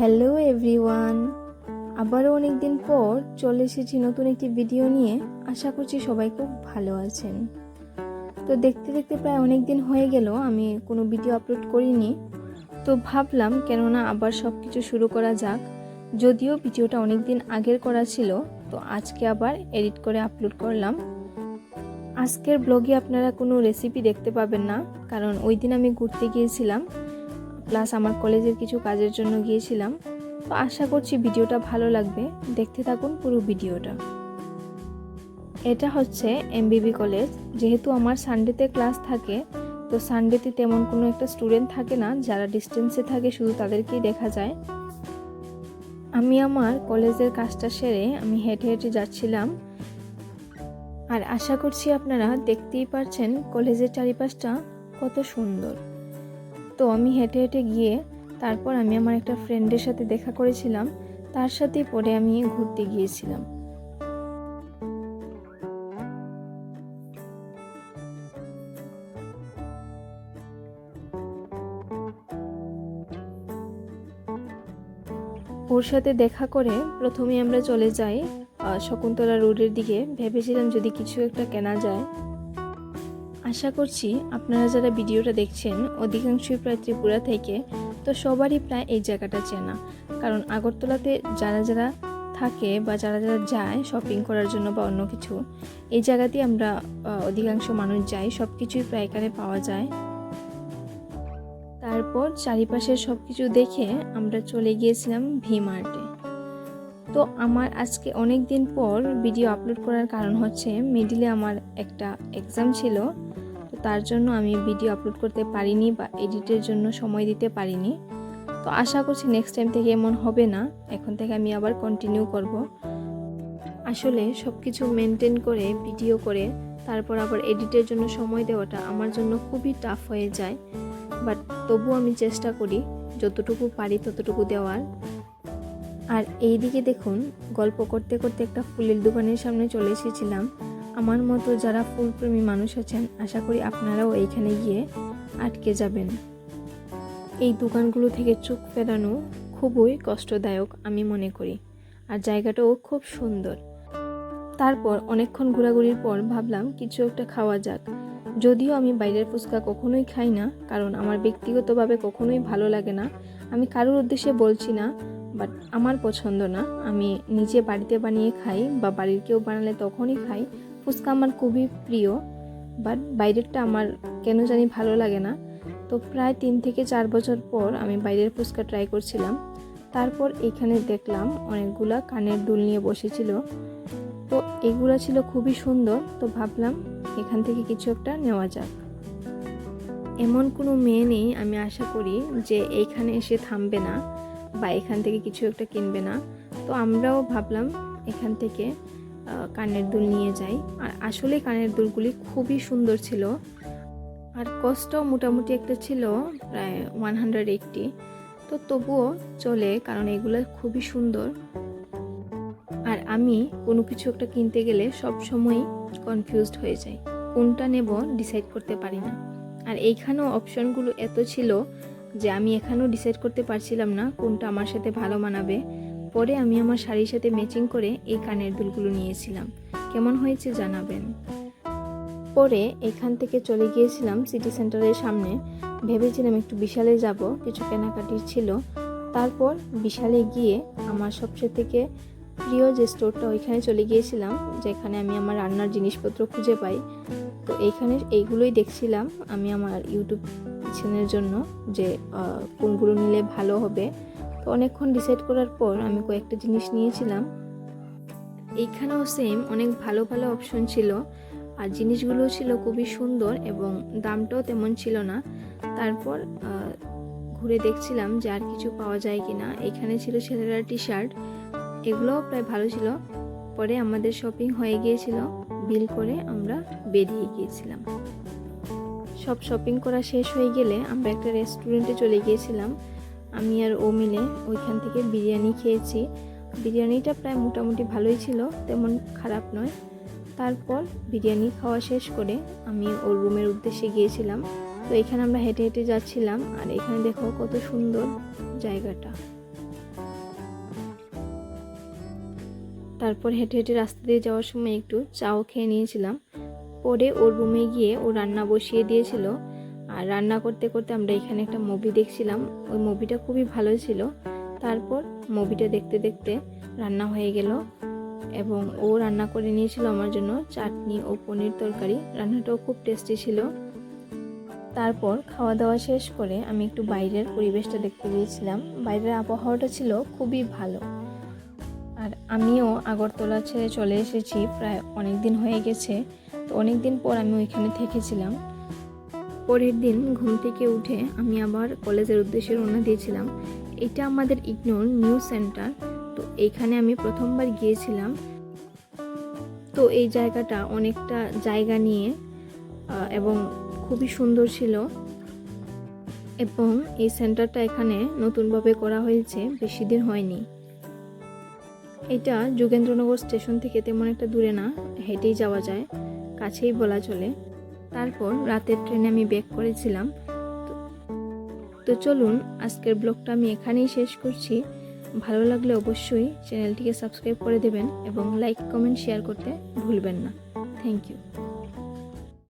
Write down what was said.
Hello everyone, আবারও অনেক দিন পর চলে এসেছি নতুন একটি ভিডিও নিয়ে। আশা করছি সবাই খুব ভালো আছেন। তো দেখতে দেখতে প্রায় অনেক দিন হয়ে গেল আমি কোনো ভিডিও আপলোড করিনি। তো ভাবলাম কেননা আবার সব কিছু শুরু করা যাক। যদিও ভিডিওটা অনেক দিন আগের করা ছিল, তো আজকে আবার এডিট করে আপলোড করলাম। আজকের ব্লগে আপনারা কোনো রেসিপি দেখতে পাবেন না, কারণ ওই দিন আমি ঘুরতে গিয়েছিলাম, প্লাস আমার কলেজের কিছু কাজের জন্য গিয়েছিলাম। তো আশা করছি ভিডিওটা ভালো লাগবে, দেখতে থাকুন পুরো ভিডিওটা। এটা হচ্ছে এমবিবি কলেজ। যেহেতু আমার সানডেতে ক্লাস থাকে, তো সানডেতে তেমন কোনো একটা স্টুডেন্ট থাকে না, যারা ডিস্টেন্সে থাকে শুধু তাদেরকেই দেখা যায়। আমি আমার কলেজের কাজটা সেরে আমি হেঁটে হেঁটে যাচ্ছিলাম, আর আশা করছি আপনারা দেখতেই পারছেন কলেজের চারিপাশটা কত সুন্দর। তো আমি হেঁটে হেঁটে গিয়ে তারপর আমি আমার একটা ফ্রেন্ডের সাথে দেখা করেছিলাম, তার সাথে পরে আমি ঘুরতে গিয়েছিলাম। ওর সাথে দেখা করে প্রথমে আমরা চলে যাই শকুন্তলা রোডের দিকে। ভেবেছিলাম যদি কিছু একটা কেনা যায়। আশা করছি আপনারা যারা ভিডিওটা দেখছেন অধিকাংশই প্রায় ত্রিপুরা থেকে, তো সবারই প্রায় এই জায়গাটা চেনা। কারণ আগরতলাতে যারা যারা থাকে বা যারা যারা যায় শপিং করার জন্য বা অন্য কিছু, এই জায়গাতেই আমরা অধিকাংশ মানুষ যাই। সব কিছুই প্রায় এখানে পাওয়া যায়। তারপর চারিপাশের সব কিছু দেখে আমরা চলে গিয়েছিলাম ভি-মার্টে। তো আমার আজকে অনেক দিন পর ভিডিও আপলোড করার কারণ হচ্ছে মিডিলে আমার একটা এক্সাম ছিল, তো তার জন্য আমি ভিডিও আপলোড করতে পারিনি বা এডিটের জন্য সময় দিতে পারিনি। তো আশা করছি নেক্সট টাইম থেকে এমন হবে না, এখন থেকে আমি আবার কন্টিনিউ করব। আসলে সব কিছু মেনটেন করে ভিডিও করে তারপর আবার এডিটের জন্য সময় দেওয়াটা আমার জন্য খুবই টাফ হয়ে যায়, বাট তবুও আমি চেষ্টা করি যতটুকু পারি ততটুকু দেওয়ার। আর এই দিকে দেখুন, গল্প করতে করতে একটা ফুলের দোকানের সামনে চলে এসেছিলাম। আমার মতো যারা ফুলপ্রেমী মানুষ আছেন, আশা করি আপনারাও এইখানে গিয়ে আটকে যাবেন। এই দোকানগুলো থেকে চোখ ফেরানো খুবই কষ্টদায়ক আমি মনে করি, আর জায়গাটাও খুব সুন্দর। তারপর অনেকক্ষণ ঘোরাঘুরির পর ভাবলাম কিছু একটা খাওয়া যাক। যদিও আমি বাইরের ফুচকা কখনোই খাই না, কারণ আমার ব্যক্তিগতভাবে কখনোই ভালো লাগে না। আমি কারোর উদ্দেশ্যে বলছি না, বাট আমার পছন্দ না। আমি নিজে বাড়িতে বানিয়ে খাই বা বাড়ির কেউ বানালে তখনই খাই। ফুচকা আমার খুবই প্রিয়, বাট বাইরেরটা আমার কেন জানি ভালো লাগে না। তো প্রায় 3 থেকে 4 বছর পর আমি বাইরের ফুচকা ট্রাই করছিলাম। তারপর এখানে দেখলাম অনেকগুলা কানের দুল নিয়ে বসেছিল, তো এগুলো ছিল খুবই সুন্দর। তো ভাবলাম এখান থেকে কিছু একটা নেওয়া যাক। এমন কোনো মেয়ে নেই আমি আশা করি যে এইখানে এসে থামবে না বা এখান থেকে কিছু একটা কিনবে না। তো আমরাও ভাবলাম এখান থেকে কানের দুল নিয়ে যাই। আর আসলে কানের দুলগুলি খুবই সুন্দর ছিল, আর কষ্টও মোটামুটি একটা ছিল প্রায় 180। তো তবুও চলে, কারণ এগুলো খুবই সুন্দর। আর আমি কোনো কিছু একটা কিনতে গেলে সব সময় কনফিউজড হয়ে যাই, কোনটা নেব ডিসাইড করতে পারি না। আর এইখানেও অপশনগুলো এত ছিল যে আমি এখানেও ডিসাইড করতে পারছিলাম না কোনটা আমার সাথে ভালো মানাবে। পরে আমি আমার শাড়ির সাথে ম্যাচিং করে এই কানের দুলগুলো নিয়েছিলাম। কেমন হয়েছে জানাবেন। পরে এখান থেকে চলে গিয়েছিলাম সিটি সেন্টারের সামনে। ভেবেছিলাম একটু বিশালে যাব, কিছু কেনাকাটির ছিল। তারপর বিশালে গিয়ে আমার সবচেয়ে থেকে প্রিয় যে স্টোরটা, ওইখানে চলে গিয়েছিলাম, যেখানে আমি আমার রান্নার জিনিসপত্র খুঁজে পাই। তো এইখানে এইগুলোই দেখছিলাম আমি আমার ইউটিউব চ্যানেলের জন্য, যে কোনগুলো নিলে ভালো হবে। তো অনেকক্ষণ ডিসাইড করার পর আমি কয়েকটা জিনিস নিয়েছিলাম। এইখানেও সেম অনেক ভালো ভালো অপশন ছিল, আর জিনিসগুলো ছিল খুবই সুন্দর এবং দামটাও তেমন ছিল না। তারপর ঘুরে দেখছিলাম যে আর কিছু পাওয়া যায় কিনা। এখানে ছিল ছেলেরা টি শার্ট, এগুলোও প্রায় ভালো ছিল। পরে আমাদের শপিং হয়ে গিয়েছিল, বিল করে আমরা বেরিয়ে গিয়েছিলাম। সব শপিং করা শেষ হয়ে গেলে আমরা একটা রেস্টুরেন্টে চলে গিয়েছিলাম। আমি আর ও মিলে ওইখান থেকে বিরিয়ানি খেয়েছি। বিরিয়ানিটা প্রায় মোটামুটি ভালোই ছিল, তেমন খারাপ নয়। তারপর বিরিয়ানি খাওয়া শেষ করে আমি ওর রুমের উদ্দেশ্যে গিয়েছিলাম। তো এখানে আমরা হেঁটে হেঁটে যাচ্ছিলাম, আর এখানে দেখো কত সুন্দর জায়গাটা। তারপর হেঁটে হেঁটে রাস্তা দিয়ে যাওয়ার সময় একটু চাও খেয়ে নিয়েছিলাম। পরে ওর রুমে গিয়ে ও রান্না বসিয়ে দিয়েছিল, আর রান্না করতে করতে আমরা এখানে একটা মুভি দেখছিলাম। ওই মুভিটা খুবই ভালো ছিল। তারপর মুভিটা দেখতে দেখতে রান্না হয়ে গেল এবং ও রান্না করে নিয়েছিল আমার জন্য চাটনি ও পনির তরকারি। রান্নাটাও খুব টেস্টি ছিল। তারপর খাওয়া দাওয়া শেষ করে আমি একটু বাইরের পরিবেশটা দেখতে গিয়েছিলাম। বাইরের আবহাওয়াটা ছিল খুবই ভালো। আর আমিও আগরতলা ছেড়ে চলে এসেছি, প্রায় অনেক দিন হয়ে গেছে। তো অনেক দিন পর আমি ওইখানে থেকেছিলাম। পরের দিন ঘুম থেকে উঠে আমি আবার কলেজের উদ্দেশ্যে রওনা দিয়েছিলাম। এটা আমাদের ইগনোর নিউ সেন্টার। তো এইখানে আমি প্রথমবার গিয়েছিলাম। তো এই জায়গাটা অনেকটা জায়গা নিয়ে এবং খুবই সুন্দর ছিল, এবং এই সেন্টারটা এখানে নতুনভাবে করা হয়েছে, বেশি দিন হয়নি। এটা যোগেন্দ্রনগর স্টেশন থেকে তেমন একটা দূরে না, হেঁটেই যাওয়া যায়, কাছেই বলা চলে। তারপর রাতের ট্রেনে আমি ব্যাক করেছিলাম। তো চলুন আজকের ব্লগটা আমি এখানেই শেষ করছি। ভালো লাগলে অবশ্যই চ্যানেলটিকে সাবস্ক্রাইব করে দেবেন এবং লাইক কমেন্ট শেয়ার করতে ভুলবেন না। Thank you.